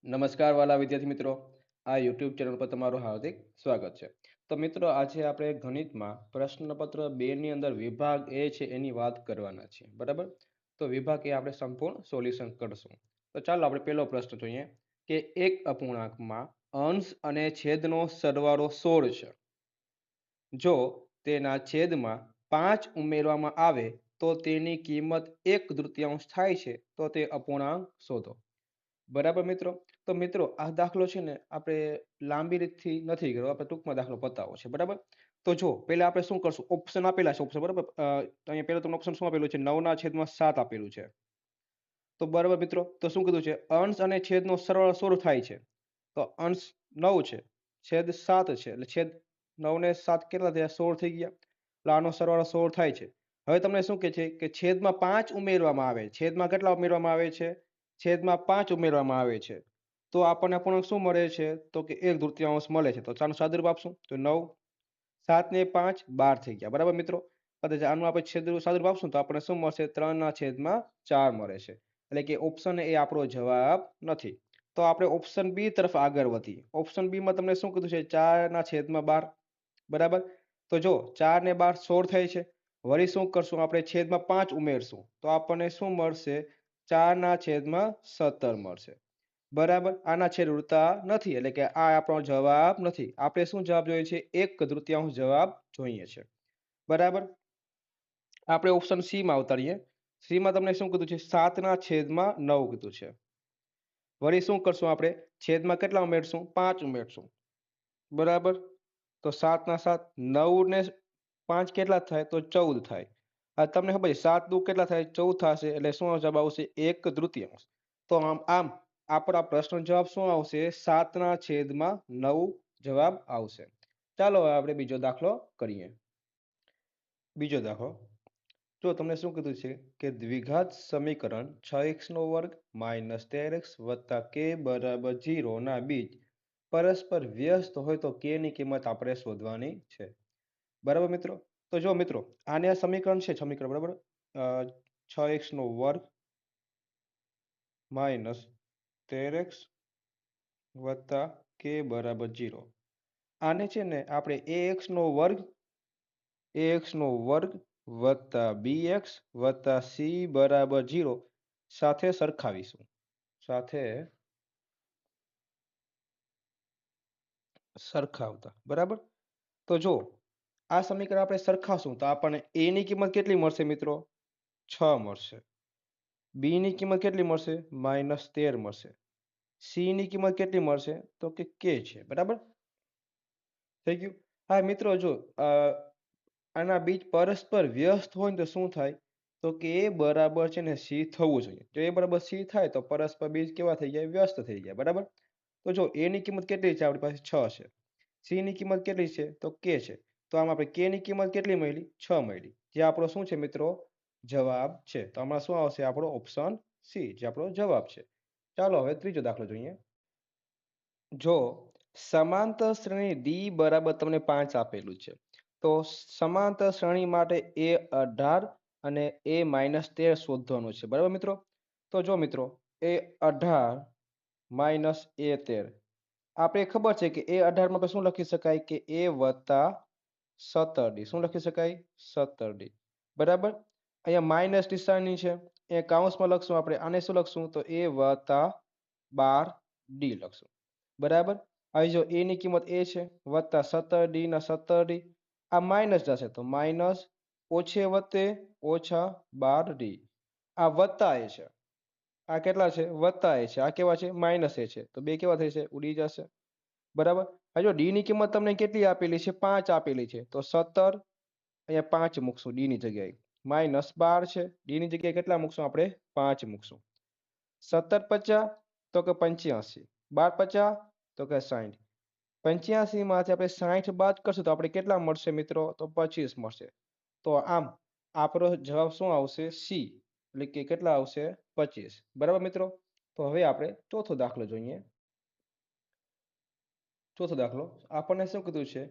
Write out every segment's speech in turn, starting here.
નમસ્કાર વાલા વિદ્યાર્થી મિત્રો, આ યુટ્યુબ ચેનલ પર તમારું હાર્દિક સ્વાગત છે. તો મિત્રો, આજે આપણે ગણિતમાં પ્રશ્નપત્ર 2 ની અંદર વિભાગ એ છે એની વાત કરવાના છીએ, બરાબર? તો વિભાગ એ આપણે સંપૂર્ણ સોલ્યુશન કરશું. તો ચાલો આપણે પહેલો પ્રશ્ન જોઈએ કે એક અપૂર્ણાંકમાં અંશ અને છેદનો સરવાળો 16 છે. જો તેના છેદમાં 5 ઉમેરવામાં આવે તો તેની કિંમત 1/3 થાય છે, તો તે અપૂર્ણાંક શોધો. બરાબર મિત્રો. તો મિત્રો, આ દાખલો છે ને આપણે લાંબી રીતથી નથી કરવો, આપણે ટૂંકમાં દાખલો પતાવો છે, બરાબર? તો જો પહેલા આપણે શું કરશું, ઓપ્શન આપેલા છે, ઓપ્શન બરાબર. તો અહીંયા પહેલા તમને ઓપ્શન શું આપેલું છે? 9/7 આપેલું છે. તો બરાબર મિત્રો, તો શું કીધું છે? અંશ અને છેદનો સરવાળો 16 થાય છે. તો અંશ 9 છે, છેદ 7 છે, એટલે છેદ 9 ને 7 કેટલા થયા? 16 થઈ ગયા. એટલે આનો સરવાળો 16 થાય છે. હવે તમને શું કહે છે કે છેદમાં 5 ઉમેરવામાં આવે. છેદમાં કેટલા ઉમેરવામાં આવે છે? છેદમાં 5 ઉમેરવામાં આવે છે. તો આપણને અપૂર્ણાંક શું મળે છે? તો કે 1/3 મળે છે. તો ચાલો સાદુરૂપ આપશું. તો 9, 7 ને 5 12 થઈ ગયા, બરાબર મિત્રો? પછી આનું આપણે સાદુરૂપ આપશું તો આપણને શું મળશે? 3/4 મળે છે. એટલે કે ઓપ્શન એ આપણો જવાબ નથી. તો આપણે ઓપ્શન બી તરફ આગળ વધીએ. ઓપ્શન બી માં તમને શું કીધું છે? 4/12, બરાબર? તો જો 4 ને 12 16 થાય છે. વળી શું કરશું? આપણે છેદમાં 5 ઉમેરશું તો આપણને શું મળશે? 4/17 મળશે. બરાબર. આના છેદ ઉડતા નથી, એટલે કે આ આપણો જવાબ નથી. આપણે શું જવાબ જોઈએ છે? 1/3 જવાબ જોઈએ છે, બરાબર. આપણે ઓપ્શન સી માં ઉતારીએ. સી માં તમને શું કીધું છે? 7/9 કીધું છે. વળી શું કરશું? આપણે છેદમાં કેટલા ઉમેરશું? 5 ઉમેરશું, બરાબર. તો 7/7, 9 ને 5 કેટલા થાય? તો 14 થાય. આ તમને ખબર છે 7 દુ કેટલા થાય? 14 થશે. એટલે શું જવાબ આવશે? 1/3. તો આમ આપણા પ્રશ્ન જવાબ શું આવશે? 7/9 જવાબ આવશે. ચાલો હવે આપણે બીજો દાખલો કરીએ. બીજો દાખલો, જો તમને શું કીધું છે કે દ્વિઘાત સમીકરણ 6x² - 13x + k = 0 ના બીજ પરસ્પર વ્યસ્ત હોય તો k ની કિંમત આપણે શોધવાની છે, બરાબર મિત્રો? તો જો મિત્રો, આને આ સમીકરણ છે, સમીકરણ બરાબર. 6x² - 13x + k = 0. આને છે ને આપણે ax² + bx + c = 0 સાથે સરખાવીશું. સાથે સરખાવતા, બરાબર. તો જો આ સમીકરણ આપણે સરખાવશું તો આપણને a ની કિંમત કેટલી મળશે મિત્રો? 6 મળશે. b ની કિંમત કેટલી મળશે? -13 મળશે. c ની કિંમત કેટલી મળશે? તો કે k છે, બરાબર. થઈ ગયું. હા મિત્રો, જો આના બીજ પરસ્પર વ્યસ્ત હોય ને તો શું થાય? તો કે a બરાબર છે ને c થવું જોઈએ. જો a બરાબર c થાય તો પરસ્પર બીજ કેવા થઈ જાય? વ્યસ્ત થઈ જાય, બરાબર. તો જો a ની કિંમત કેટલી છે? આપણી પાસે 6 છે. c ની કિંમત કેટલી છે? તો k છે. તો આમ આપણે k ની કિંમત કેટલી મળી? 6 મળી. જે આપણો શું છે મિત્રો? જવાબ છે. તો આમાં શું આવશે? આપણો ઓપ્શન સી, જે આપણો જવાબ છે. ચાલો હવે ત્રીજો દાખલો જોઈએ. જો સમાંતર શ્રેણી ડી બરાબર તમને 5 આપેલું છે, તો સમાંતર શ્રેણી માટે a18 અને a-13 શોધવાનું છે, બરાબર મિત્રો? તો જો મિત્રો, a18 - a13 આપણે ખબર છે કે a18 માં આપણે શું લખી શકાય? કે a + 17d. શું લખી શકાય? 17d, બરાબર. અહીંયા માઇનસ નિશાની છે, એ કૌંસમાં લખશું આપણે. આને શું લખશું? તો a + 12d લખશું, બરાબર. હવે જો a ની કિંમત a છે, વત્તા 17d ના 17d. આ માઇનસ જશે તો માઇનસ, ઓછે વત્તે ઓછા 12d. આ વત્તા એ છે, આ કેટલા છે? વત્તા એ છે. આ કેવા છે? માઇનસ એ છે. તો બે કેવા થશે? ઉડી જશે, બરાબર. હવે જો ડી ની કિંમત તમને કેટલી આપેલી છે? 5 આપેલી છે. તો 17 અહીંયા 5 મૂકશું ડી ની જગ્યાએ. -12 છે, ડી ની જગ્યાએ કેટલા મૂકશું આપણે? 5 મૂકશું. 17 × 50 તો કે 85, 12 × 50 તો કે 60. 85 માંથી આપણે 60 બાદ કરશું તો આપણે કેટલા મળશે મિત્રો? તો 25 મળશે. તો આમ આપણો જવાબ શું આવશે? સી, એટલે કે કેટલા આવશે? 25, બરાબર મિત્રો. તો હવે આપણે ચોથો દાખલો જોઈએ. ચોથો દાખલો આપણને શું કીધું છે?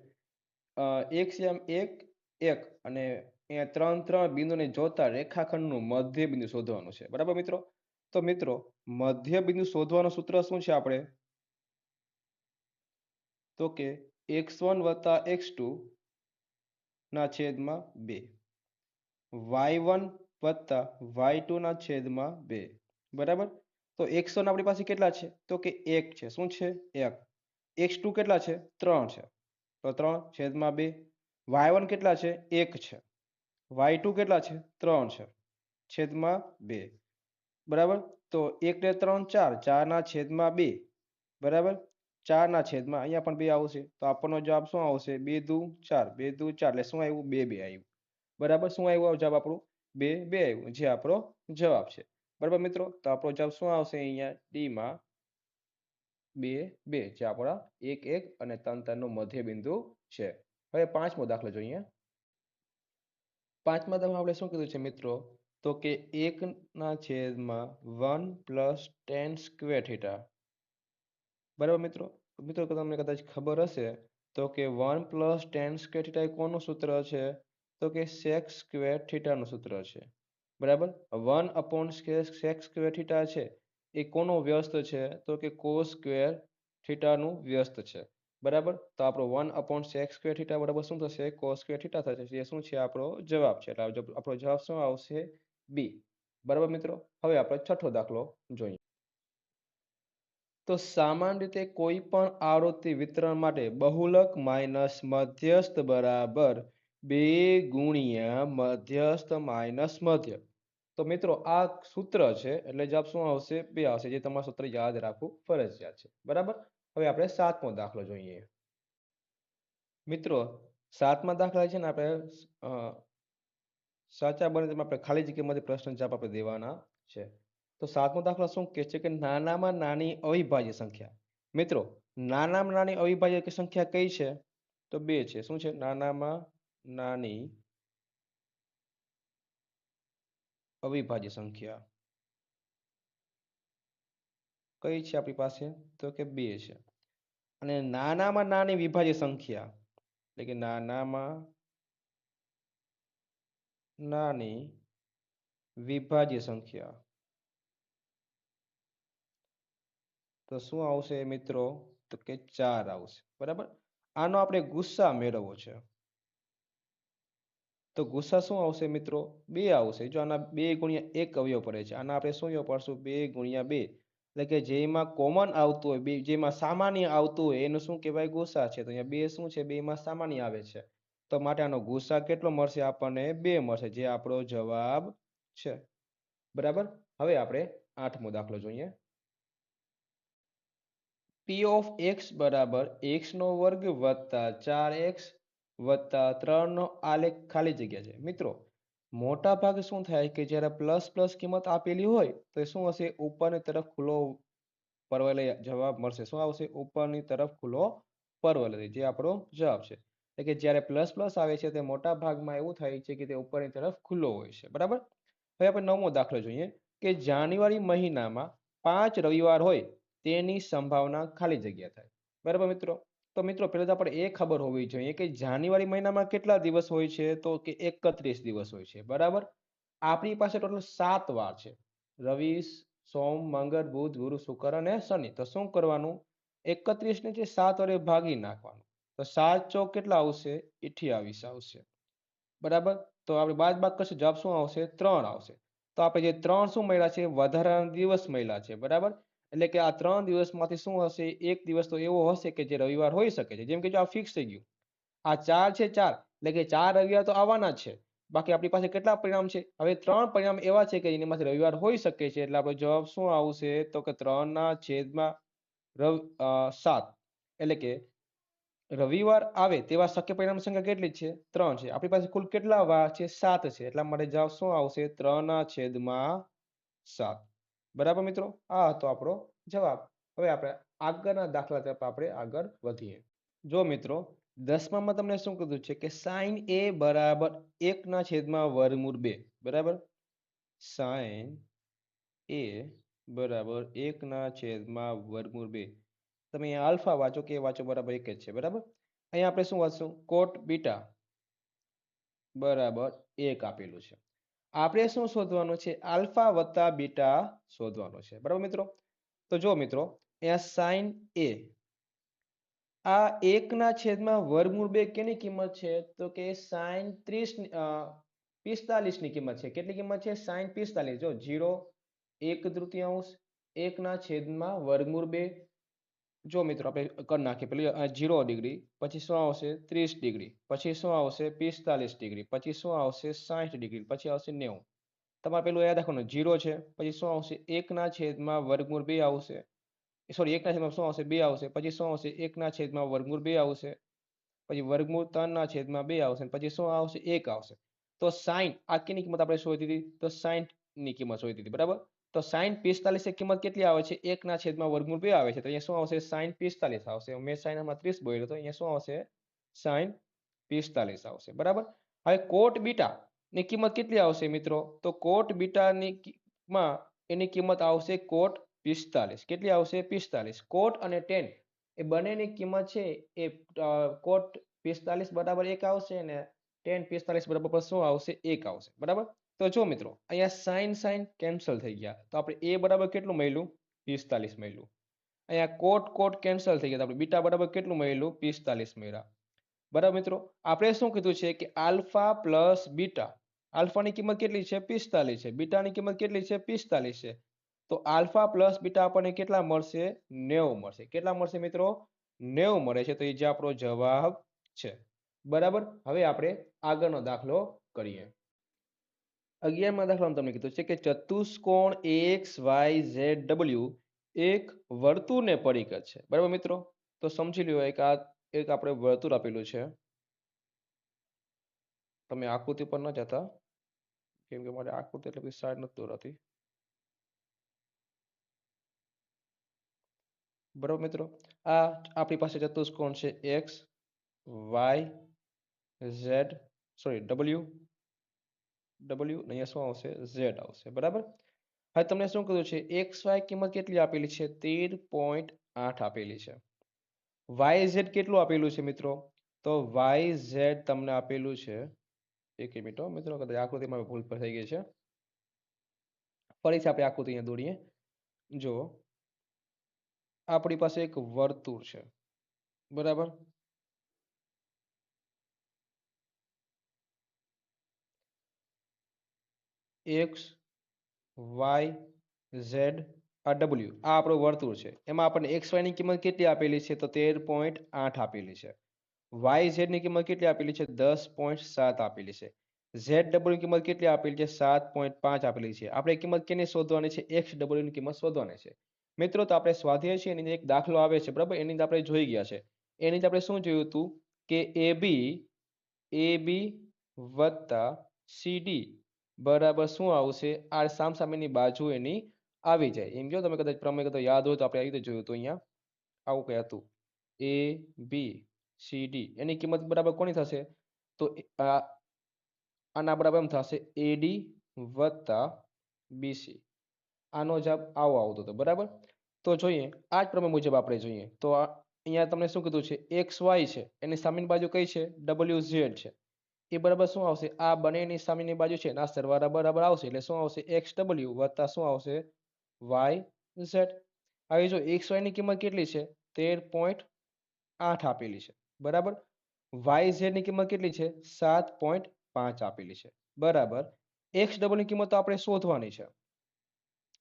એક સેમ એક એક અને અહીંયા 3 3 બિંદુને જોતા રેખાખંડનું મધ્ય બિંદુ શોધવાનું છે, બરાબર મિત્રો. તો મિત્રો મધ્ય બિંદુ શોધવાનું સૂત્ર શું છે આપણે? તો કે x1 વત્તા x2 ના છેદમાં 2, y1 વત્તા y2 ના છેદમાં 2, બરાબર. તો x1 આપણી પાસે કેટલા છે? તો કે 1 છે. શું છે? 1. x2 કેટલા છે? 3 છે. તો 3 છેદમાં 2. y1 કેટલા છે? 1 છે. y2 કેટલા છે? 3 છે છેદમાં 2, બરાબર. તો 1 ને 3 4, 4 ના છેદમાં 2, બરાબર. 4 ના છેદમાં અહીંયા પણ 2 આવશે. તો આપણનો જવાબ શું આવશે? 2 દુ 4, 2 દુ 4 એટલે શું આવ્યું? 2 2 આવ્યું. બરાબર. શું આવ્યું જવાબ આપણું? 2 2 આવ્યું, જે આપણો જવાબ છે. બરાબર મિત્રો. તો આપણો જવાબ શું આવશે અહીંયા? ડી માં 2 2, જે આપણા 1 1 અને 3 3 નું મધ્ય બિંદુ છે. હવે પાંચમો દાખલો જોઈએ. પાંચમા દાખલામાં આપણે શું કીધું છે મિત્રો? તો કે 1 ના છેદમાં 1 પ્લસ tan સ્ક્વેર થીટા. બરાબર મિત્રો. મિત્રો તમને કદાચ ખબર હશે તો કે 1 પ્લસ tan સ્ક્વેર થીટા એ કોનું સૂત્ર છે? તો કે sec સ્ક્વેર થીટાનું સૂત્ર છે. બરાબર. 1 અપોન sec સ્ક્વેર થીટા છે એ કોનો વ્યસ્ત છે? તો કે cos સ્ક્વેર થીટાનું વ્યસ્ત છે. બરાબર. તો આપણો 1 અપોન sec સ્ક્વેર થીટા બરાબર શું થશે? cos સ્ક્વેર થીટા થશે. જે શું છે? આપણો જવાબ છે. એટલે આપણો જવાબ શું આવશે? બી. બરાબર મિત્રો. હવે આપણે છઠ્ઠો દાખલો જોઈએ. તો સામાન્ય રીતે કોઈ પણ આવૃત્તિ વિતરણ માટે બહુલક માઇનસ મધ્યસ્થ બરાબર 2 ગુણ્યા મધ્યસ્થ માઇનસ મધ્ય. તો મિત્રો આ સૂત્ર છે એટલે જવાબ શું આવશે? 2 આવશે, જે તમારે સૂત્ર યાદ રાખવું ફરજિયાત છે. બરાબર. હવે આપણે સાતમો દાખલો જોઈએ. મિત્રો સાતમા દાખલા છે ને આપણે સાચા બને તેમાં આપણે ખાલી જગ્યામાંથી પ્રશ્ન જવાબ આપણે દેવાના છે. તો સાતમો દાખલો શું કહે છે? કે નાનામાં નાની અવિભાજ્ય સંખ્યા. મિત્રો નાનામાં નાની અવિભાજ્ય સંખ્યા કઈ છે? તો 2 છે. શું છે? નાનામાં નાની અવિભાજ્ય સંખ્યા કઈ છે આપણી પાસે? તો કે 2 છે. અને નાનામાં નાની વિભાજ્ય સંખ્યા એટલે કે નાનામાં નાની વિભાજ્ય સંખ્યા તો શું આવશે મિત્રો? તો કે 4 આવશે. બરાબર. આનો આપણે ગુસ્સા મેળવવો છે. તો ગુસ્સા શું આવશે મિત્રો? 2 આવશે. જો આના 2 ગુણ્યા 1 અવયવ પડે છે. આના આપણે શું અવયવ પાડશું? 2 ગુણ્યા 2. એટલે કે જેમાં કોમન આવતું હોય, જેમાં સામાન્ય આવતું હોય એનું શું કહેવાય? ગુસ્સા છે. તો અહીંયા 2 શું છે? 2 માં સામાન્ય આવે છે. તો માટે આનો ગુસ્સા કેટલો મળશે? આપણને 2 મળશે, જે આપણો જવાબ છે. બરાબર. હવે આપણે આઠમો દાખલો જોઈએ. પી ઓફ એક્સ બરાબર એક્સ નો વર્ગ વત્તા 4x વત્તા 3 નો આલેખ ખાલી જગ્યા છે. મિત્રો મોટા ભાગે શું થાય કે જ્યારે પ્લસ પ્લસ કિંમત આપેલી હોય તો શું હશે? ઉપરની તરફ ખુલ્લો પરવલય જવાબ મળશે. શું આવશે? ઉપરની તરફ ખુલ્લો પરવલય, જે આપણો જવાબ છે. એટલે કે જ્યારે પ્લસ પ્લસ આવે છે તે મોટા ભાગમાં એવું થાય છે કે તે ઉપરની તરફ ખુલ્લો હોય છે. બરાબર. હવે આપણે નવમો દાખલો જોઈએ કે જાન્યુઆરી મહિનામાં 5 રવિવાર હોય તેની સંભાવના ખાલી જગ્યા થાય. બરાબર મિત્રો. તો મિત્રો પહેલા તો આપણે એ ખબર હોવી જોઈએ કે જાન્યુઆરી મહિનામાં કેટલા દિવસ હોય છે? તો કે 31 દિવસ હોય છે. બરાબર. આપણી પાસે ટોટલ 7 વાર છે. રવિ, સોમ, મંગળ, બુધ, ગુરુ, શુક્ર અને શનિ. તો શું કરવાનું? 31 ને જે 7 વડે ભાગી નાખવાનું. તો 7 ચોક કેટલા આવશે? 28 આવશે. બરાબર. તો આપણે બાદ કરશું, જવાબ શું આવશે? 3 આવશે. તો આપણે જે 3 શું મળ્યા છે? વધારાના દિવસ મળ્યા છે. બરાબર. એટલે કે આ 3 દિવસમાંથી શું હશે? એક દિવસ તો એવો હશે કે જે રવિવાર હોઈ શકે છે. જેમ કે જો આ ફિક્સ થઈ ગયું, આ 4 છે 4 એટલે કે 4 રવિવાર તો આવવાના જ છે. બાકી આપણી પાસે કેટલા પરિણામ છે? હવે 3 પરિણામ એવા છે કે જેમાંથી રવિવાર હોઈ શકે છે. એટલે આપણો જવાબ શું આવશે? તો કે 3 ના છેદમાં 7. એટલે કે રવિવાર આવે તેવા શક્ય પરિણામ સંખ્યા કેટલી છે? 3 છે. આપણી પાસે કુલ કેટલા વાર છે? 7 છે. એટલા માટે જવાબ શું આવશે? 3 ના છેદમાં 7. બરાબર મિત્રો. આ હતો આપણો જવાબ. હવે આપણે આગળના દાખલા તરફ આપણે આગળ વધીએ. જો મિત્રો 10માં તમને શું કીધું છે કે sin a બરાબર 1 ના છેદમાં વર્ગમૂળ 2. બરાબર. sin a બરાબર 1 ના છેદમાં વર્ગમૂળ 2. તમે અહીંયા આલ્ફા વાંચો કે વાંચો બરાબર એક જ છે. બરાબર. અહીંયા આપણે શું વાંચશું? કોટ બીટા બરાબર 1 આપેલું છે. આપણે શું શોધવાનું છે? આલ્ફા વત્તા બીટા શોધવાનું છે. બરાબર મિત્રો? તો જો મિત્રો, અહીંયા સાઇન એ આ 1 ના છેદમાં વર્ગમૂળ 2 કેની કિંમત છે? તો કે સાઇન 45 ની કિંમત છે. કેટલી કિંમત છે? સાઇન 45. જો 0 1/3 1 ના છેદમાં વર્ગમૂળ 2. જો મિત્રો આપણે કરી નાખીએ પેલી 0 ડિગ્રી, પછી શું આવશે? 30 ડિગ્રી, પછી શું આવશે? 45 ડિગ્રી, પછી શું આવશે? 60 ડિગ્રી, પછી આવશે 90. તમારે પેલું યાદ રાખવાનું 0 છે, પછી શું આવશે? 1 ના છેદમાં વર્ગમૂળ 2 આવશે. સોરી, 1 ના છેદમાં શું આવશે? 2 આવશે. પછી શું આવશે? 1 ના છેદમાં વર્ગમૂળ 2 આવશે. પછી વર્ગમૂળ 3 ના છેદમાં 2 આવશે. પછી શું આવશે? 1 આવશે. તો સાઈન આ કેની કિંમત આપણે શોધી હતી? તો સાઈન ની કિંમત શોધી હતી. બરાબર? તો સાઈન 45 ની કિંમત કેટલી આવે છે? 1 ના છેદમાં વર્ગમૂળ 2 આવે છે. તો અહીંયા શું આવશે? સાઈન 45 આવશે. મેં સાઈન માં 30 બોલ્યો તો અહીંયા શું આવશે? સાઈન 45 આવશે. બરાબર? હવે કોટ બીટા ની કિંમત કેટલી આવશે મિત્રો? તો કોટ બીટાની માં એની કિંમત આવશે કોટ 45. કેટલી આવશે? 45. કોટ અને ટેન એ બંનેની કિંમત છે એ કોટ 45 બરાબર 1 આવશે ને ટેન 45 બરાબર શું આવશે? 1 આવશે. બરાબર? તો જો મિત્રો, અહીંયા સાઈન સાઈન કેન્સલ થઈ ગયા. તો આપણે એ બરાબર કેટલું મળ્યું? 45 મળ્યું. અહીંયા કોટ કોટ કેન્સલ થઈ ગયા. તો આપણે બીટા બરાબર કેટલું મળ્યું? 45 મળ્યા. બરાબર મિત્રો? આપણે શું કીધું છે કે આલ્ફા પ્લસ બીટા. આલ્ફાની કિંમત કેટલી છે? 45 છે. બીટાની કિંમત કેટલી છે? 45 છે. તો આલ્ફા પ્લસ બીટા આપણને કેટલા મળશે? 90 મળશે. કેટલા મળશે મિત્રો? 90 મળે છે. તો એ જે આપણો જવાબ છે. બરાબર? હવે આપણે આગળનો દાખલો કરીએ. 11મા દાખલામાં તમને કીધું છે કે ચતુષ્કોણ એક્સ વાય ઝેડ ડબલ્યુ એક વર્તુળને પરિગત છે. બરાબર મિત્રો? તો સમજી લ્યો એક આપણે વર્તુળ આપેલું છે. તમે આકૃતિ પર ન જતા, કેમ કે મારે આકૃતિ એટલે બધી સાઈડ નથી દોરાતી. બરાબર મિત્રો? આ આપણી પાસે ચતુષ્કોણ છે X Y Z, sorry W અહીંયા શું આવશે? ઝેડ આવશે. બરાબર? હવે તમને શું કીધું છે? એક્સ વાય કિંમત કેટલી આપેલી છે? 13.8 આપેલી છે. વાય ઝેડ કેટલું આપેલું છે મિત્રો? તો વાય ઝેડ તમને આપેલું છે, એક મિનિટ મિત્રો, કદાચ આકૃતિમાં ભૂલ થઈ ગઈ છે. ફરીથી આપણે આકૃતિ અહીંયા દોરીએ. જો આપણી પાસે એક વર્તુળ છે. બરાબર? એક્સ વાય ઝેડ આ ડબલ્યુ આ આપણું વર્તુળ છે. એમાં આપણને એક્સ વાય ની કિંમત કેટલી આપેલી છે? તો 13.8 આપેલી છે. વાય ઝેડ ની કિંમત કેટલી આપેલી છે? 10.7 આપેલી છે. ઝેડ ડબલ્યુ ની કિંમત કેટલી આપેલી છે? 7.5 આપેલી છે. આપણે કિંમત કેની શોધવાની છે? એક્સ ડબલ્યુ ની કિંમત શોધવાની છે. મિત્રો, તો આપણે સ્વાધ્યાય છે એની એક દાખલો આવે છે. બરાબર? એની અંદર આપણે જોઈ ગયા છે. એની અંદર આપણે શું જોયું હતું કે એ બી વત્તા સીડી બરાબર શું આવશે? આ સામસામેની બાજુ એની આવી જાય. એમ જો તમે કદાચ પ્રમેય કદાચ યાદ હોય તો આપણે આવી રીતે જોયું હતું. અહીંયા આવું કઈ હતું. એ બી સી ડી એની કિંમત બરાબર કોની થશે? તો આના બરાબર એમ થશે એડી વત્તા બીસી. આનો જવાબ આવો આવતો હતો. બરાબર? તો જોઈએ આ જ પ્રમેય મુજબ આપણે જોઈએ તો અહીંયા તમને શું કીધું છે? એક્સ વાય છે, એની સામેની બાજુ કઈ છે? ડબલ્યુ ઝેડ છે. એ બરાબર શું આવશે? આ બંનેની સામેની બાજુ છે ના સરવાળા બરાબર આવશે. એટલે શું આવશે? એક્સ ડબલ્યુ વત્તા શું આવશે? Y Z. હવે જો એક્સ વાય ની કિંમત કેટલી છે? 13.8 આપેલી છે. બરાબર? વાય ઝેડ ની કિંમત કેટલી છે? 7.5 આપેલી છે. બરાબર? એક્સ ડબલ્યુ ની કિંમત તો આપણે શોધવાની છે.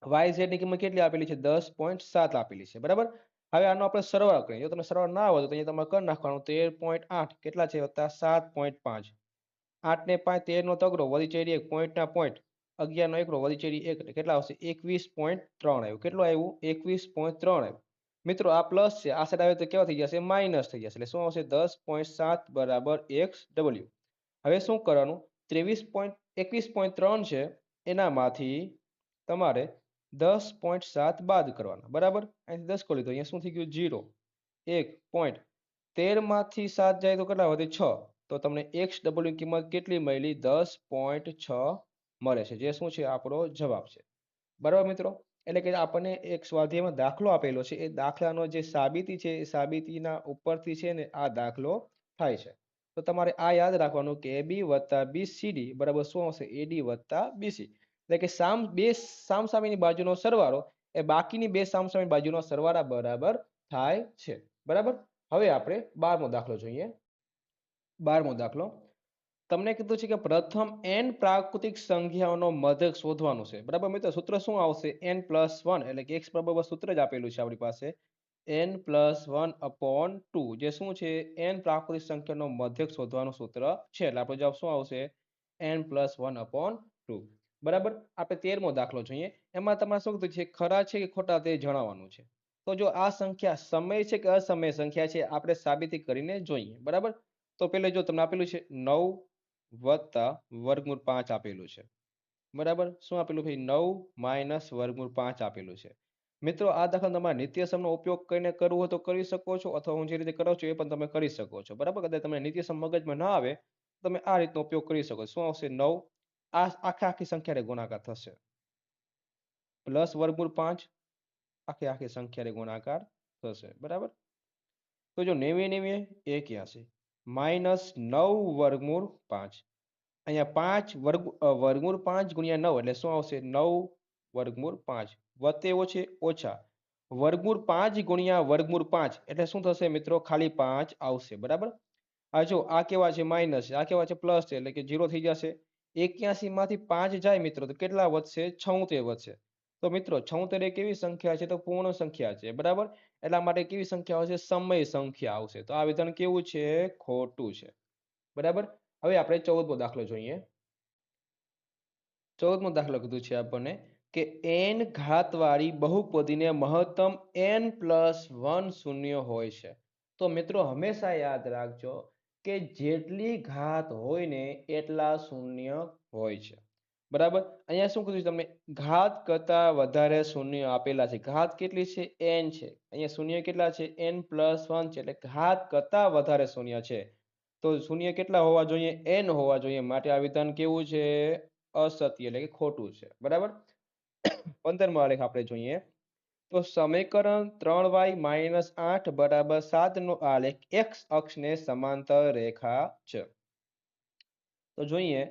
વાય ઝેડ ની કિંમત કેટલી આપેલી છે? 10.7 આપેલી છે. બરાબર? હવે આનો આપણે સરવાળો કરીએ. જો તમે સરવાળો ના આવડે તો અહીંયા તમારે કરી નાખવાનું. 13.8 કેટલા છે? વત્તા 7.5. 8 ને 5 13 નો તગડો વધી ચડી 1 પોઈન્ટ ના પોઈન્ટ 11 નો એકડો વધી ચડી 1 એટલે કેટલા આવશે? 21.3 આવ્યું. કેટલું આવ્યું? 21.3 આવ્યું. મિત્રો, આ પ્લસ છે, આ સાઈડ આવે તો કેવા થઈ જશે? માઇનસ થઈ જશે. એટલે શું આવશે? 10.7 બરાબર એક્સ ડબલ્યુ. હવે શું કરવાનું? 21.3 છે એનામાંથી તમારે 10.7 બાદ કરવાના. બરાબર? અહીંથી 10 કરી લીધો. અહીંયા શું થઈ ગયું? 0. 1.13 માંથી 7 જાય તો કેટલા વધે? 6. તો તમને એક્સ ડબલ્યુ ની કિંમત કેટલી મળી? 10.6 મળે છે. જે શું છે? આપણો જવાબ છે. બરાબર મિત્રો? એટલે કે આપણને એક સ્વાધ્યાયમાં દાખલો આપેલો છે. એ દાખલાનો જે સાબિતી છે એ સાબિતીના ઉપરથી છે ને આ દાખલો થાય છે. તો તમારે આ યાદ રાખવાનું કે AB વત્તા BCD બરાબર શું આવશે AD વત્તા BC એટલે કે બે સામસામેની બાજુનો સરવાળો એ બાકીની બે સામસામેની બાજુનો સરવાળા બરાબર થાય છે બરાબર. હવે આપણે 12મો દાખલો જોઈએ. 12મો દાખલો તમને કીધું છે કે પ્રથમ n પ્રાકૃતિક સંખ્યાઓનો મધ્યક શોધવાનું છે બરાબર મિત્રો. સૂત્ર શું આવશે n+1 એટલે કે x બરાબર સૂત્ર જ આપેલું છે આપણી પાસે n+1/2 જે શું છે n પ્રાકૃતિક સંખ્યાનો મધ્યક શોધવાનું સૂત્ર છે એટલે આપણો જવાબ શું આવશે n+1/2 બરાબર. આપણે 13મો દાખલો જોઈએ. એમાં તમારે શું કીધું છે ખરા છે કે ખોટા તે જણાવવાનું છે. તો જો આ સંખ્યા સમય છે કે અસમય સંખ્યા છે આપણે સાબિતી કરીને જોઈએ બરાબર. તો પેલે જો તમને આપેલું છે 9 વત્તા વર્ગમૂળ 5 આપેલું છે બરાબર. શું આપેલું ભાઈ 9 - વર્ગમૂળ 5 આપેલું છે. મિત્રો આ દાખલા તમારે નિત્યસમનો ઉપયોગ કરીને કરવું હોય તો કરી શકો છો અથવા હું જે રીતે કરો છો એ પણ તમે કરી શકો છો બરાબર. કદાચ તમને નિત્યસમ મગજમાં ના આવે તમે આ રીતનો ઉપયોગ કરી શકો. શું આવશે 9 આ આખી સંખ્યાને ગુણાકાર થશે પ્લસ વર્ગમૂળ 5 આખી સંખ્યાને ગુણાકાર થશે બરાબર. તો જો 90 - 81 -9 વર્ગમૂળ 5 અહીંયા 5 વર્ગમૂળ 5 ગુણ્યા 9 એટલે શું આવશે 9 વર્ગમૂળ 5 વત્તે ઓછે ઓછા વર્ગમૂળ 5 ગુણ્યા વર્ગમૂળ 5 એટલે શું થશે મિત્રો ખાલી 5 આવશે બરાબર. આ જો આ કેવા છે માઇનસ છે આ કેવા છે પ્લસ છે એટલે કે 0 થઈ જશે. 81 માંથી 5 જાય મિત્રો તો કેટલા વધશે 76 વધશે. તો મિત્રો 76 એ કેવી સંખ્યા છે તો પૂર્ણ સંખ્યા છે બરાબર. એટલા માટે કેવી સંખ્યા આવશે સમય સંખ્યા આવશે. તો આ વિધાન કેવું છે ખોટું છે બરાબર. હવે આપણે 14મો દાખલો જોઈએ. 14મો દાખલો કીધું છે આપણને કે n ઘાતવાળી બહુપદીને મહત્તમ n+1 શૂન્ય હોય છે. તો મિત્રો હંમેશા યાદ રાખજો કે જેટલી ઘાત હોય ને એટલા શૂન્ય હોય છે બરાબર. અહીંયા શું કીધું છે તમને ઘાત કરતા વધારે શૂન્ય આપેલા છે. ઘાત કેટલી છે n છે. અહીંયા શૂન્ય કેટલા છે n+1 છે એટલે ઘાત કરતા વધારે શૂન્ય છે. તો શૂન્ય કેટલા હોવા જોઈએ n હોવા જોઈએ માટે આ વિધાન કેવું છે અસત્ય એટલે કે ખોટું છે બરાબર. 15મો આલેખ આપણે જોઈએ તો સમીકરણ 3y - 8 = 7 નો આલેખ x અક્ષને સમાંતર રેખા છે. તો જોઈએ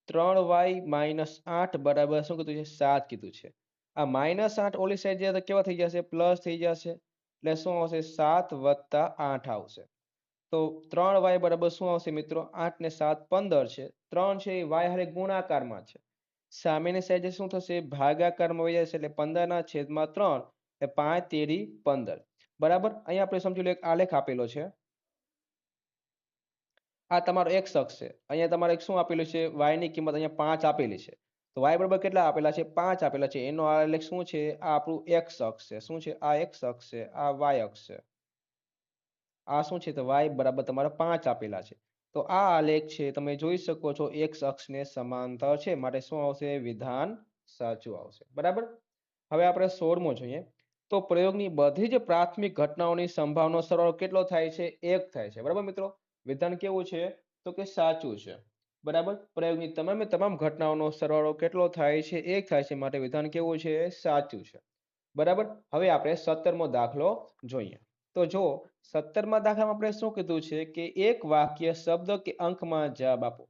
3y - 8 શું કીધું છે 7 કીધું છે. આ -8 ઓલી સાઈડ જાય તો કેવા થઈ જશે પ્લસ થઈ જશે એટલે શું આવશે 7 + 8 આવશે. તો 3y બરાબર શું આવશે મિત્રો 8 ને 7 15 છે 3 છે એ y હારે ગુણાકારમાં છે. સામેની સાઈડે શું થશે ભાગાકારમાં વહી જશે એટલે 15/3 એટલે 5 તેરી 15 બરાબર. અહીંયા આપણે સમજી લો એક આલેખ આપેલો છે. આ તમારો x અક્ષ છે. અહીંયા તમારે શું આપેલું છે y ની કિંમત અહીંયા 5 આપેલી છે. તો y બરાબર કેટલા આપેલા છે 5 આપેલા છે. એનો આલેખ શું છે આ આપણું x અક્ષ છે. શું છે આ x અક્ષ છે આ y અક્ષ છે. આ શું છે તો y બરાબર તમારા 5 આપેલા છે. તો આ આલેખ છે તમે જોઈ શકો છો x અક્ષને સમાંતર છે માટે શું આવશે વિધાન સાચું આવશે બરાબર. હવે આપણે 16મો જોઈએ તો પ્રયોગની બધી જ પ્રાથમિક ઘટનાઓની સંભાવનો સરવાળો કેટલો થાય છે 1 થાય છે બરાબર મિત્રો. વિધાન કેવું છે તો કે સાચું છે બરાબર. પ્રયોગની તમામ ઘટનાઓનો સરવાળો કેટલો થાય છે 1 થાય છે માટે વિધાન કેવું છે સાચું છે બરાબર. હવે આપણે 17મો દાખલો જોઈએ. તો જો 17મા દાખલામાં આપણે શું કીધું છે કે એક વાક્ય શબ્દ કે અંકમાં જવાબ આપો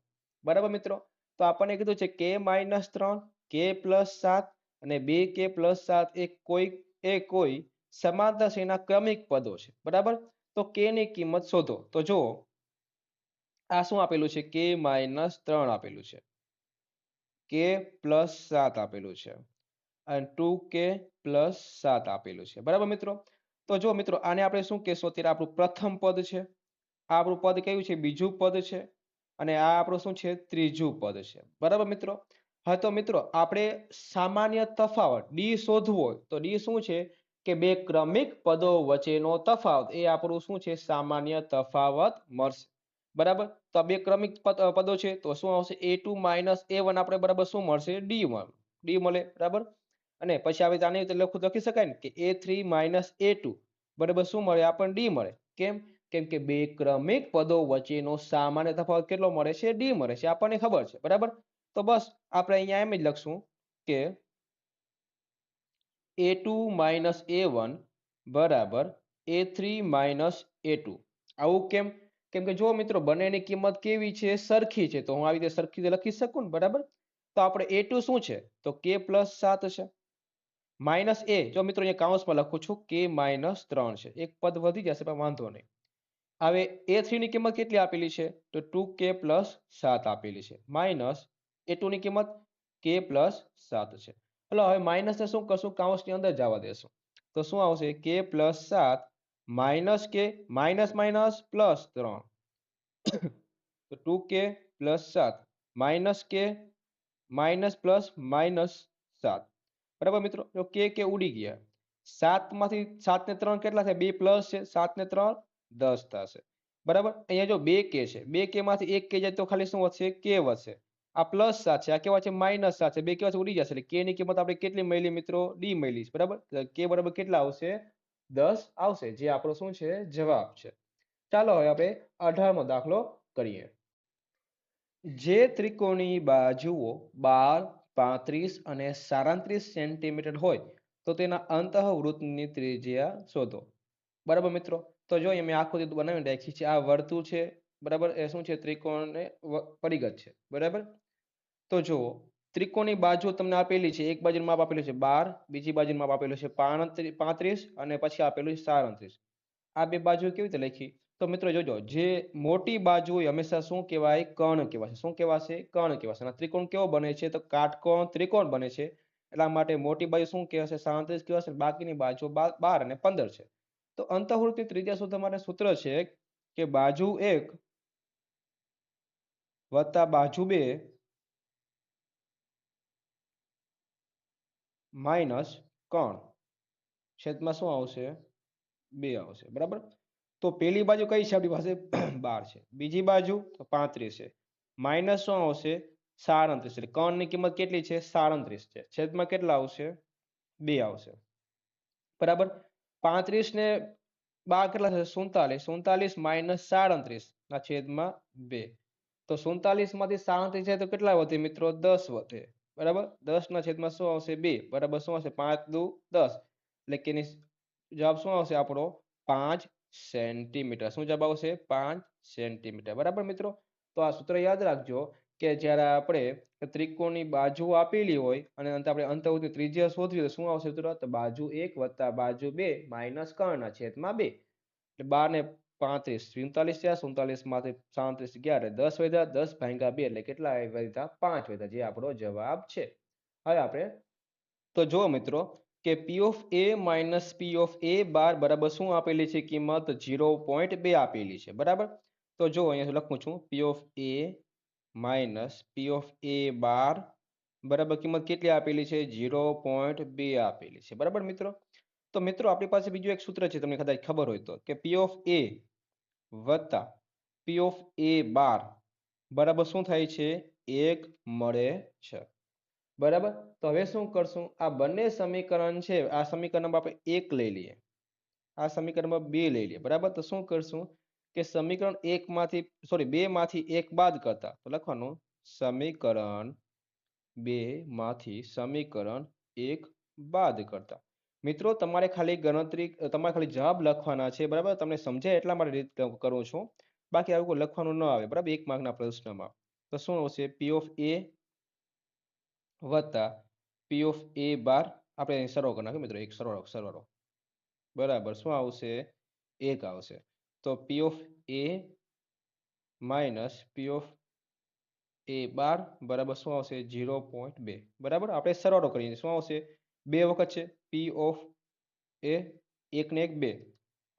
બરાબર મિત્રો. તો આપણને કીધું છે k-3 k+7 અને 2k+7 એ કોઈ સમાંતર શ્રેણીના ક્રમિક પદો છે બરાબર. તો k ની કિંમત શોધો. તો જો આ શું આપેલું છે k-3 આપેલું છે k+7 આપેલું છે અને 2k+7 આપેલું છે બરાબર મિત્રો. તો જો મિત્રો આને આપણે શું કહેશું અત્યારે આપણું પ્રથમ પદ છે આ આપણું પદ કયું છે બીજું પદ છે અને આ આપણું શું છે ત્રીજું પદ છે બરાબર મિત્રો. હા તો મિત્રો આપણે સામાન્ય તફાવત ડી શોધવો હોય તો ડી શું છે કે બે ક્રમિક પદો વચ્ચેનો તફાવત એ આપણું શું છે સામાન્ય તફાવત મળશે બરાબર. તો આ બે ક્રમિક પદો છે તો શું આવશે a2 - a1 આપણે બરાબર શું મળશે ડી મળે બરાબર. અને પછી આવી આને લખી શકાય ને કે a3 - a2 બરાબર શું મળે આપણને ડી મળે. કેમ કે બે ક્રમિક પદો વચ્ચેનો સામાન્ય તફાવત કેટલો મળે છે ડી મળે છે આપણને ખબર છે બરાબર. તો બસ આપણે અહીંયા એમ જ લખશું કે a2 - a1 બરાબર a3 - a2 આવું કેમ કેમ કે જો મિત્રો બંનેની કિંમત કેવી છે, સરખી છે, તો હું આવી રીતે સરખી રીતે લખી શકું ને, બરાબર. તો આપણે a2 શું છે, તો k+7 છે. માઇનસ એ, જો મિત્રો અહીંયા કાઉન્સમાં લખું છું, k-3 છે. એક પદ વધી જશે પણ વાંધો નહીં. હવે a3 ની કિંમત કેટલી આપેલી છે, તો 2k+7 આપેલી છે. માઇનસ a2 ની કિંમત k+7 છે. ચલો હવે માઇનસ ને શું કરશું, કાઉન્સની અંદર જવા દેશું. તો શું આવશે, k+7 માઇનસ કે માઇનસ માઇનસ +3. તો 2k+7 માઇનસ કે માઇનસ પ્લસ -7. બરાબર મિત્રો, તો કે ઉડી ગયા. 7 માંથી 7 ને 3 કેટલા થાય, 2 પ્લસ છે, 7 ને 3 10 થશે. બરાબર. અહીંયા જો 2 કે છે, 2 કે માંથી 1 કે જાય તો ખાલી શું વધશે, કે વધશે. આ +7 છે, આ કેવા છે, -7 છે. 2 કેવા છે, ઉડી જશે. એટલે કે ની કિંમત આપણે કેટલી મળી મિત્રો, ડી મળી છે. બરાબર. કે બરાબર કેટલા આવશે, 10 આવશે, જે આપણો શું છે, જવાબ છે. ચાલો હવે આપણે 18મો દાખલો કરીએ. જે ત્રિકોણની બાજુઓ 12, 35 અને 37 સેન્ટીમીટર હોય તો તેના અંતઃવૃત્તની ત્રિજ્યા શોધો. બરાબર મિત્રો, તો જો મેં આકૃતિ બનાવી રાખી છે. આ વર્તુળ છે, બરાબર. એ શું છે, ત્રિકોણને પરિઘ છે, બરાબર. તો જુઓ, ત્રિકોણની બાજુ તમને આપેલી છે. એક બાજુનું માપ આપેલું છે 12, બીજી બાજુનું માપ આપેલું છે 35 અને પછી આપેલું છે 37. આ બે બાજુ કેવી રીતે લખી, તો મિત્રો જોજો, જે મોટી બાજુ હોય હંમેશા શું કહેવાય, કર્ણ કહેવાય. શું કહેવાશે, કર્ણ કહેવાશે. અને ત્રિકોણ કેવો બને છે, તો કાટકોણ ત્રિકોણ બને છે. એટલા માટે મોટી બાજુ શું કહેવાશે, 37 કહેવાશે. બાકીની બાજુ 12 અને 15 છે. તો અંતઃવૃત્તની ત્રિજ્યા શોધવા માટે સૂત્ર છે કે બાજુ 1 વત્તા બાજુ 2 માઇનસ કર્ણ છેદમાં શું આવશે, 2 આવશે. બરાબર. તો પેલી બાજુ કઈ છે આપણી પાસે, 12 છે. બીજી બાજુ તો 35 છે. માઇનસ શું આવશે, 37. એટલે કર્ણની કિંમત કેટલી છે, 37 છે. છેદમાં કેટલા આવશે, 2 આવશે. બરાબર. 35 ને 12 કેટલા થશે, 47. 47 માઇનસ 37 ના છેદમાં 2. તો 47 માંથી 37 જાય તો કેટલા વધે મિત્રો, 10 વધે. બરાબર. 10 ના છેદમાં શું આવશે, 2. બરાબર. શું આવશે, 5 દુ 10. એટલે કે જવાબ શું આવશે આપણો, 5 સેન્ટીમીટર. શું જવાબ આવશે, 5 સેન્ટીમીટર. બરાબર મિત્રો. તો આ સૂત્ર યાદ રાખજો કે જ્યારે આપણે ત્રિકોણની બાજુ આપેલી હોય અને આપણે અંતઃવૃત્તની ત્રિજ્યા શોધવી તો શું આવશે સૂત્ર, તો બાજુ 1 વત્તા બાજુ 2 માઇનસ કર્ણના છેદમાં 2. એટલે 12 ને 35 47 થયા. 47 માંથી 37 ગયા એટલે 10 વધ્યા. 10 ભાગ્યા 2 એટલે કેટલા વધ્યા, 5 વધ્યા, જે આપણો જવાબ છે. હવે આપણે તો જો મિત્રો કે P of A minus P of A bar બરાબર શું આપેલી છે કિંમત, 0.2 આપેલી છે. બરાબર. તો જો અહીંયા લખું છું, P of A minus P of A bar બરાબર કિંમત કેટલી આપેલી છે, 0.2 આપેલી છે. બરાબર મિત્રો. તો મિત્રો આપણી પાસે બીજું એક સૂત્ર છે, તમને કદાચ ખબર હોય તો, કે પી ઓફ એ વત્તા પી ઓફ એ બાર બરાબર શું થાય છે, 1 મળે છે. બરાબર. તો હવે શું કરશું, આ બંને સમીકરણ છે, આ સમીકરણમાં આપણે 1 લઈ લઈએ, આ સમીકરણમાં 2 લઈ લઈએ. બરાબર. તો શું કરશું કે સમીકરણ 2 માંથી 1 બાદ કરતા તો લખવાનું સમીકરણ 2 માંથી સમીકરણ 1 બાદ કરતા. મિત્રો તમારે ખાલી ગણતરી, તમારે ખાલી જવાબ લખવાના છે. બરાબર. તમને સમજાય એટલા માટે રીત કરું છું, બાકી આવું કોઈ લખવાનું ન આવે. બરાબર. 1 માર્કના પ્રશ્નમાં તો શું આવશે, પી ઓફ એ વત્તા પી ઓફ એ બાર, આપણે સરવાળો કરી નાખીએ મિત્રો, એક સરવાળો બરાબર શું આવશે, 1 આવશે. તો P of A minus P of A bar બરાબર શું આવશે, 0.2. બરાબર. આપણે સરવાળો કરીએ શું આવશે, 2 વખત છે પી ઓફ એ, 1 ને 1 2,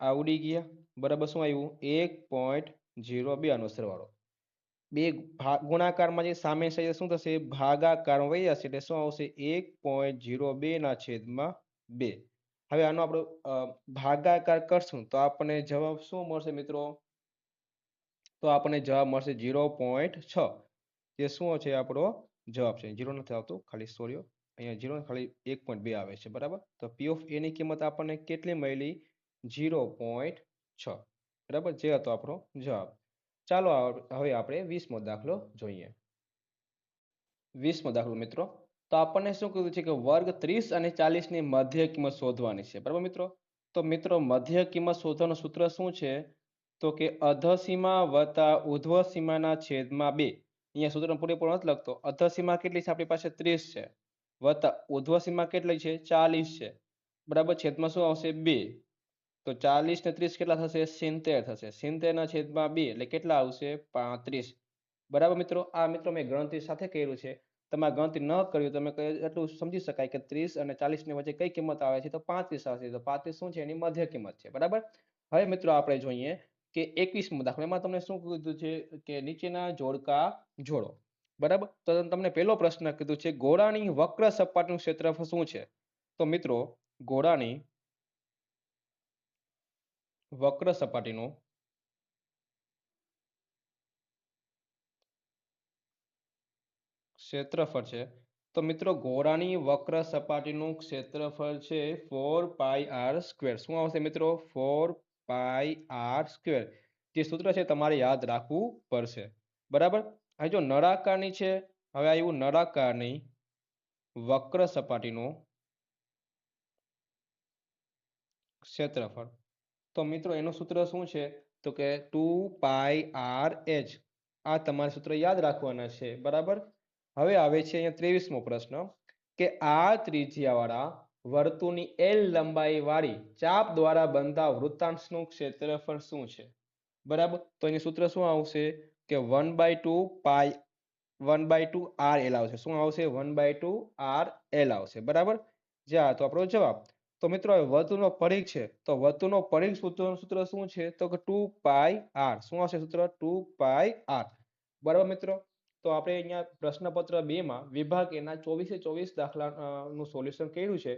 આ ઉડી ગયા. બરાબર. શું આવ્યું, 1.02 આનો સરવાળો. બે ગુણાકારમાં જે સામે છે શું થશે, ભાગાકારમાં વહી જશે એટલે શું આવશે, 1.02 ના છેદમાં 2. હવે આનો આપણો ભાગાકાર કરશું તો આપણને જવાબ શું મળશે મિત્રો, તો આપણને જવાબ મળશે 0.6. જે શું છે આપણો જવાબ છે. 0 નથી આવતું, ખાલી સોરી, અહીંયા 0 ખાલી 1.2 આવે છે. બરાબર. તો પી ઓફ એ ની કિંમત આપણને કેટલી મળી, 0.6. બરાબર. જે હતો આપણો જવાબ. ચાલો હવે આપણે 20મો દાખલો જોઈએ. 20મો દાખલો મિત્રો, તો આપણને શું કીધું છે કે વર્ગ 30 અને 40 ની મધ્ય કિંમત શોધવાની છે. બરાબર મિત્રો. તો મિત્રો મધ્ય કિંમત શોધવાનું સૂત્ર શું છે, તો કે અધસીમા વત્તા ઉર્ધ્વ સીમાના છેદમાં 2. અહીંયા સૂત્ર પૂરેપૂરો નથી લખતો. અધસીમા કેટલી છે આપણી પાસે 30 છે વત્તા ઉર્ધ્વ સીમા કેટલી છે 40 છે, બરાબર. છેદમાં શું આવશે 2. તો 40 ને 30 કેટલા થશે 70 થશે. 70 ના છેદમાં 2 એટલે કેટલા આવશે 35. બરાબર મિત્રો. આ મિત્રો મેં ગણતરી સાથે કર્યું છે. તમારે ગણતરી ન કર્યું તમે એટલું સમજી શકાય કે 30 અને 40 ની વચ્ચે કઈ કિંમત આવે છે તો 35 આવશે. તો 35 શું છે એની મધ્ય કિંમત છે, બરાબર. હવે મિત્રો આપણે જોઈએ કે 21મો દાખલો. એમાં તમને શું કીધું છે કે નીચેના જોડકા જોડો, બરાબર. તો તમને પહેલો પ્રશ્ન કીધું છે ગોળાની વક્ર સપાટીનું ક્ષેત્રફળ શું છે. તો મિત્રો ગોળાની વક્ર સપાટીનું ક્ષેત્રફળ છે. તો મિત્રો ગોળાની વક્ર સપાટીનું ક્ષેત્રફળ છે 4πr². શું આવશે મિત્રો 4πr². જે સૂત્ર છે તમારે યાદ રાખવું પડશે, બરાબર. હવે જો નળાકારની છે, હવે આવ્યું નળાકારની વક્ર સપાટીનું ક્ષેત્રફળ. તો મિત્રો એનું સૂત્ર શું છે તો કે 2πrh. આ તમારે સૂત્ર યાદ રાખવાના છે, બરાબર. હવે આવે છે અહીંયા 23મો પ્રશ્ન કે આ ત્રિજ્યાવાળા વર્તુળની L લંબાઈ વાળી ચાપ દ્વારા બનતા વૃત્તાંશનું ક્ષેત્રફળ શું છે, બરાબર. તો એનું સૂત્ર શું આવશે કે 1/2 RL આવશે. શું આવશે 1/2 RL આવશે, બરાબર. જ્યાં તો આપણો જવાબ. તો મિત્રો વર્તુળનો પરિઘ છે તો વર્તુળનો પરિઘ સૂત્ર શું છે તો કે 2πr. શું આવશે સૂત્ર 2πr, બરાબર મિત્રો. તો આપણે અહીંયા પ્રશ્નપત્ર 2 માં વિભાગ એના 24 દાખલા નું સોલ્યુશન કર્યું છે.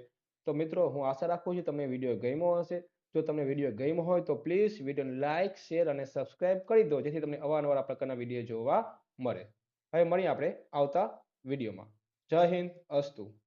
તો મિત્રો હું આશા રાખું છું તમને વિડીયો ગમ્યો હશે. જો તમને વિડીયો ગમ્યો હોય તો પ્લીઝ વિડીયોને લાઇક, શેર અને સબસ્ક્રાઇબ કરી દો, જેથી તમને અવારનવાર આ પ્રકારના વિડીયો જોવા મળે. હવે મળીએ આપણે આવતા વિડીયોમાં. જય હિન્દ, અસ્તુ.